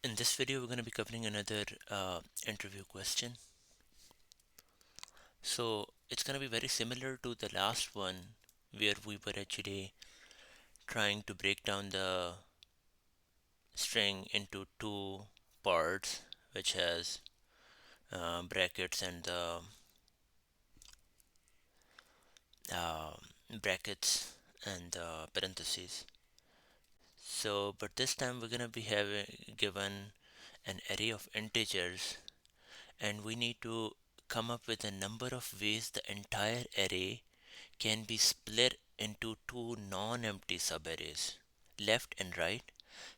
In this video, we're going to be covering another interview question. So it's going to be very similar to the last one where we were actually trying to break down the string into two parts, which has brackets and the uh, brackets and parentheses. So, but this time we're going to be having given an array of integers, and we need to come up with a number of ways the entire array can be split into two non-empty subarrays, left and right,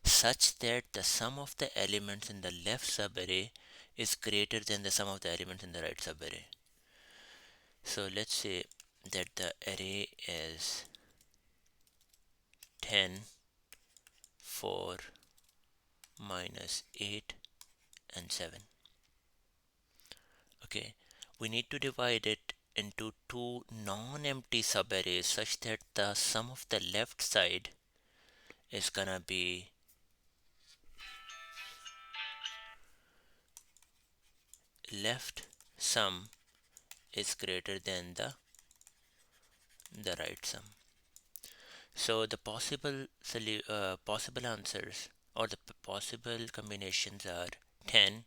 such that the sum of the elements in the left subarray is greater than the sum of the elements in the right subarray. So let's say that the array is 10, 4, -8 and 7. Okay, we need to divide it into two non-empty subarrays such that the sum of the left side is gonna be leftSum is greater than the rightSum. So the possible answers or the possible combinations are 10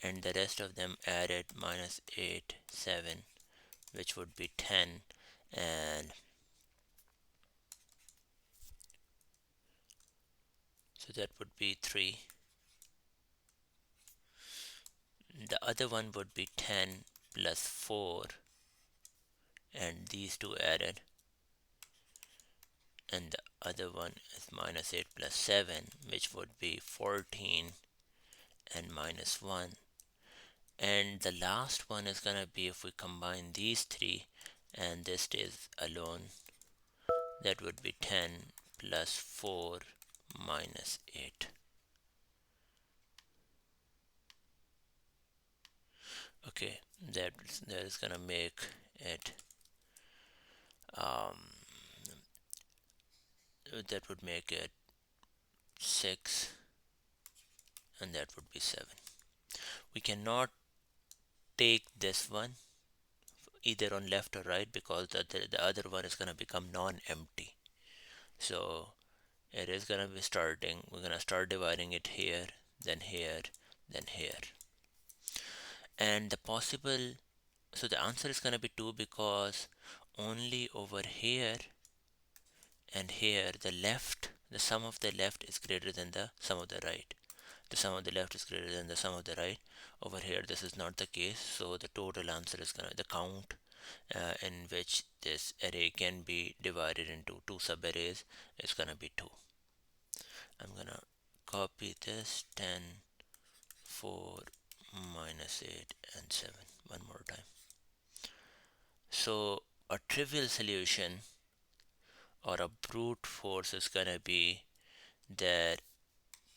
and the rest of them added -8, 7, which would be 10, and so that would be 3. The other one would be 10 plus 4 and these two added, and the other one is -8 plus 7, which would be 14 and -1. And the last one is gonna be, if we combine these three and this stays alone, that would be 10 plus 4 -8. Okay, that is gonna make it um, that would make it 6, and that would be 7. We cannot take this one either on left or right because the other one is going to become non-empty. So it is going to be we're going to start dividing it here, then here, then here. And the possible, so the answer is going to be 2 because only over here and here the sum of the left is greater than the sum of the right. The sum of the left is greater than the sum of the right. Over here this is not the case, so the total answer is going to, the count in which this array can be divided into two subarrays is going to be 2. I'm going to copy this 10, 4, -8 and 7 one more time. So a trivial solution or a brute force is going to be that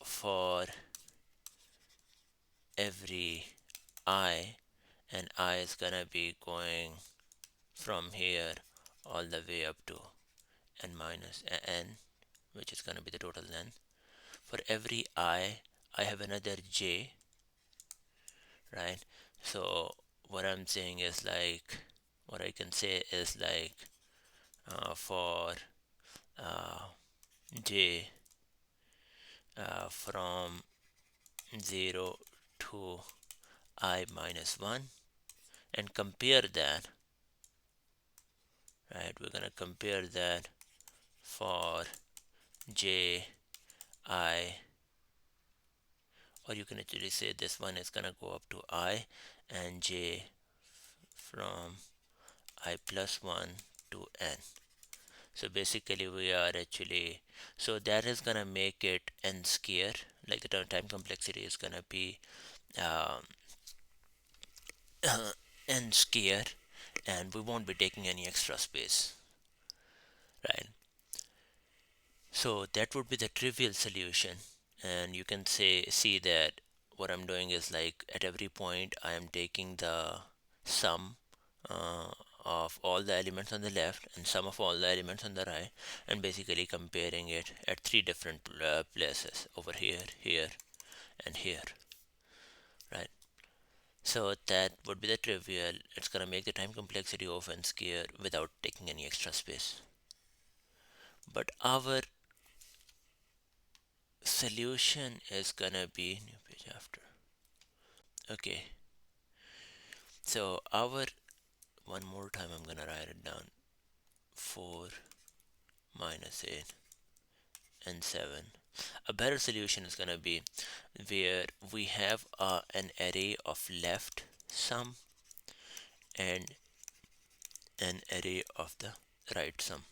for every I, and I is going to be going from here all the way up to n minus n, which is going to be the total length. For every I have another j, right? So what I'm saying is like, what I can say is like for uh, j from 0 to I minus 1, and compare that, right? We're going to compare that for j I, or you can actually say this one is going to go up to I and j from I plus 1 to n. So basically we are actually, so that is gonna make it n square, like the time complexity is gonna be um, n square, and we won't be taking any extra space, right? So that would be the trivial solution, and you can see that what I'm doing is like at every point I am taking the sum uh, of all the elements on the left and sum of all the elements on the right, and basically comparing it at three different places, over here, here, and here, right? So that would be the trivial. It's gonna make the time complexity of n square without taking any extra space. But our solution is gonna be new page after. Okay, so our one more time I'm gonna write it down. 4 minus 8 and 7. A better solution is gonna be where we have an array of left sum and an array of the right sum.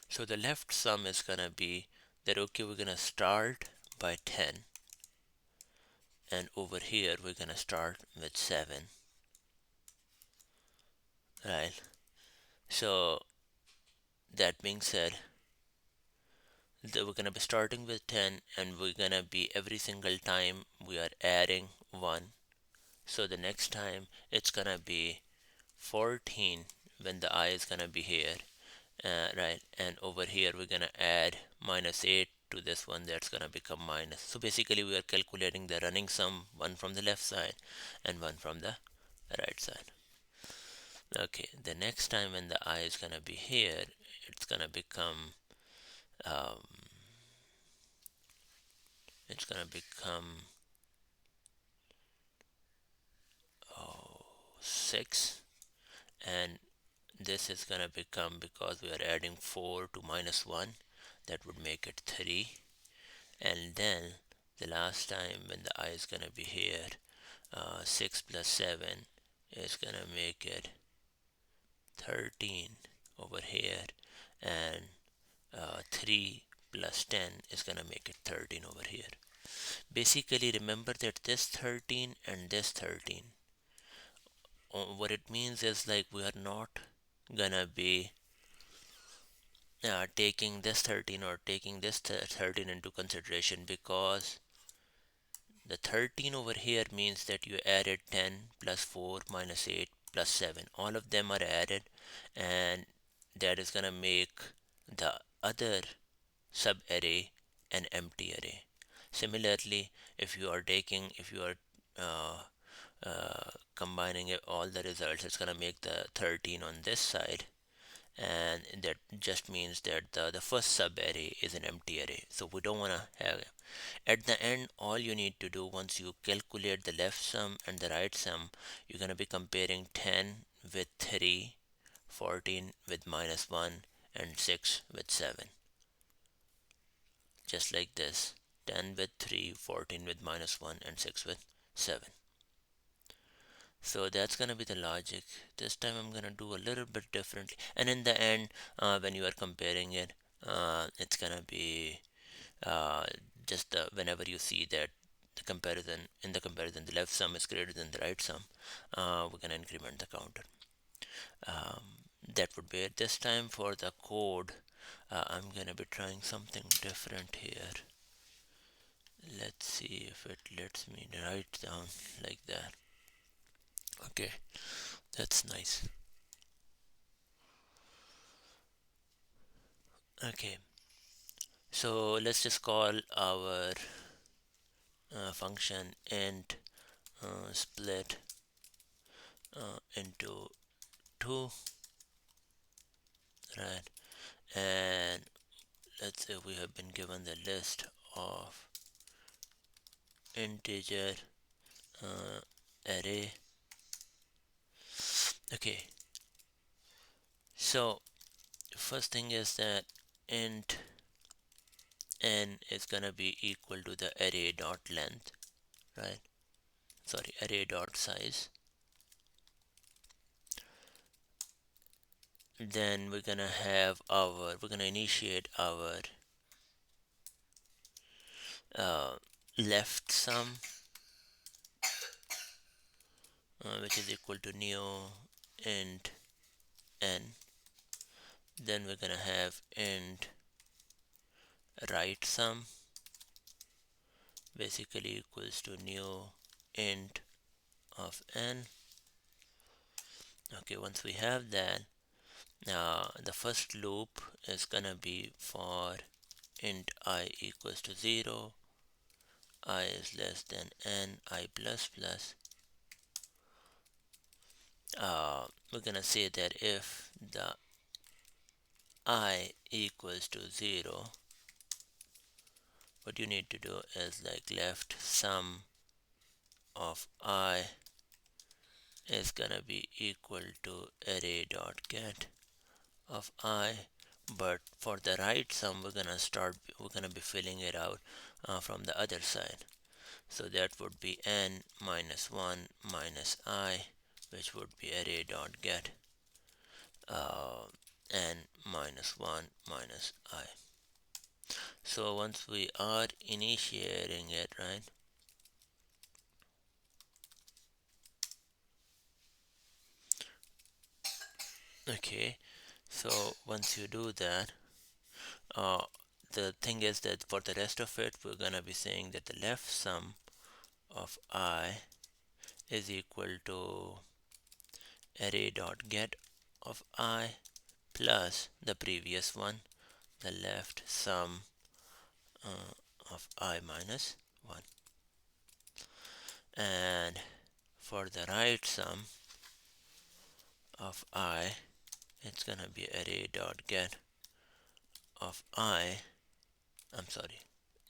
So the left sum is gonna be that, okay, we're gonna start by 10, and over here we're gonna start with 7, right? So that being said, that we're gonna be starting with 10, and we're gonna be every single time we are adding 1. So the next time it's gonna be 14 when the I is gonna be here, right? And over here we're gonna add minus 8 to this one, that's gonna become minus. So basically we are calculating the running sum, one from the left side and one from the right side. Okay, the next time when the I is gonna be here, it's gonna become um, it's gonna become 6, and this is gonna become, because we are adding 4 to minus 1, that would make it 3. And then the last time when the I is gonna be here, 6 plus 7 is gonna make it 13 over here, and 3 plus 10 is gonna make it 13 over here. Basically remember that this 13 and this 13, what it means is, like, we are not gonna be taking this 13 or taking this 13 into consideration, because the 13 over here means that you added 10 plus 4 minus 8 plus 7. All of them are added, and that is gonna make the other subarray an empty array. Similarly, if you are uh, combining all the results, it's gonna make the 13 on this side, and that just means that the first subarray is an empty array. So we don't wanna have it. At the end, all you need to do, once you calculate the left sum and the right sum, you're gonna be comparing 10 with 3, 14 with minus 1, and 6 with 7. Just like this, 10 with 3, 14 with minus 1, and 6 with 7. So that's gonna be the logic. This time I'm gonna do a little bit differently, and in the end, when you are comparing it, it's gonna be uh, just whenever you see that the comparison, the left sum is greater than the right sum, we're gonna increment the counter. That would be it. This time for the code, I'm gonna be trying something different here. Let's see if it lets me write down like that. Okay, that's nice. Okay, so let's just call our function int split into 2, right? And let's say we have been given the list of integer array. Okay, so first thing is that int n is gonna be equal to the array dot length, right? Sorry, array dot size. Then we're gonna initiate our left sum, which is equal to new int n. Then we're gonna have int right sum, basically equals to new int of n. Okay, once we have that, the first loop is gonna be for int I equals to 0, I is less than n I plus plus, we're gonna say that if the I equals to 0, what you need to do is like left sum of I is gonna be equal to array dot get of I, but for the right sum we're gonna be filling it out from the other side. So that would be n minus 1 minus I, which would be array dot get n minus 1 minus I. So once we are initiating it, right, okay, so once you do that, uh, the thing is that for the rest of it we're gonna be saying that the left sum of I is equal to array dot get of I plus the previous one, the left sum of I minus 1. And for the right sum of I, it's gonna be array dot get of I, I'm sorry,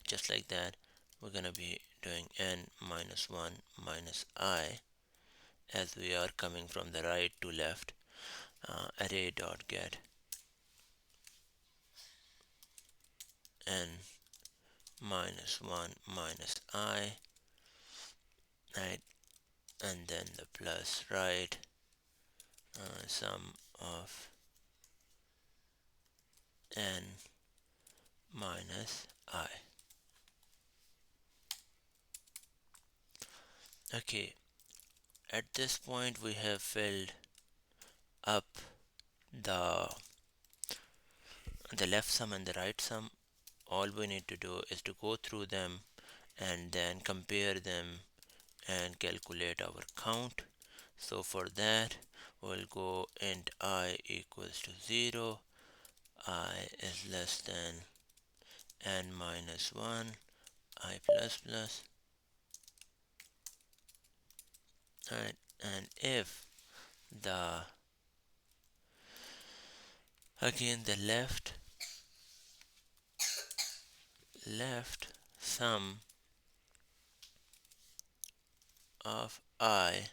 just like that, we're gonna be doing n minus 1 minus I as we are coming from the right to left, array dot get n minus 1 minus I, right, and then the plus right sum of n minus I. Okay, at this point we have filled up the left sum and the right sum. All we need to do is to go through them and then compare them and calculate our count. So for that we'll go int I equals to 0, I is less than n minus 1, I plus plus, right, and if the again the left sum of I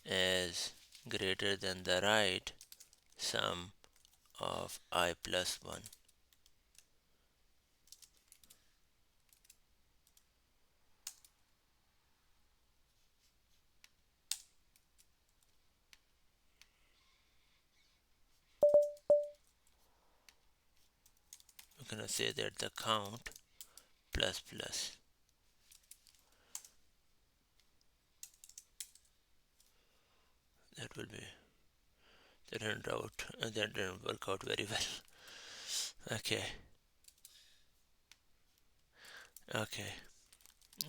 is greater than the right sum of I plus 1. We're gonna say that the count plus plus, that will be, that didn't work out very well. Okay, okay,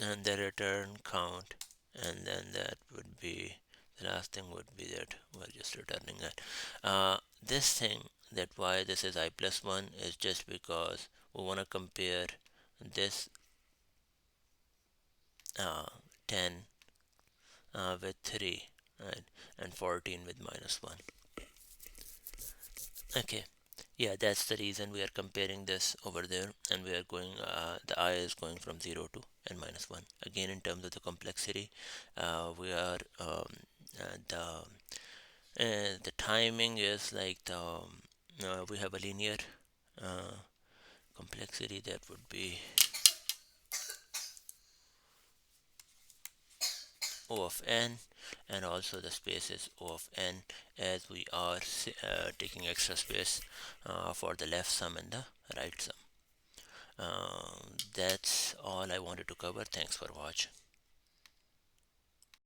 and the return count, and then that would be, the last thing would be that we're just returning that. This thing, that why this is I plus 1 is just because we want to compare this 10 with 3, right, and 14 with minus 1. Okay, yeah, that's the reason we are comparing this over there, and we are going, the I is going from 0 to n minus 1. Again, in terms of the complexity, we are the timing is like we have a linear uh, complexity, that would be O of n, and also the space is O of n, as we are taking extra space for the left sum and the right sum. That's all I wanted to cover. Thanks for watching.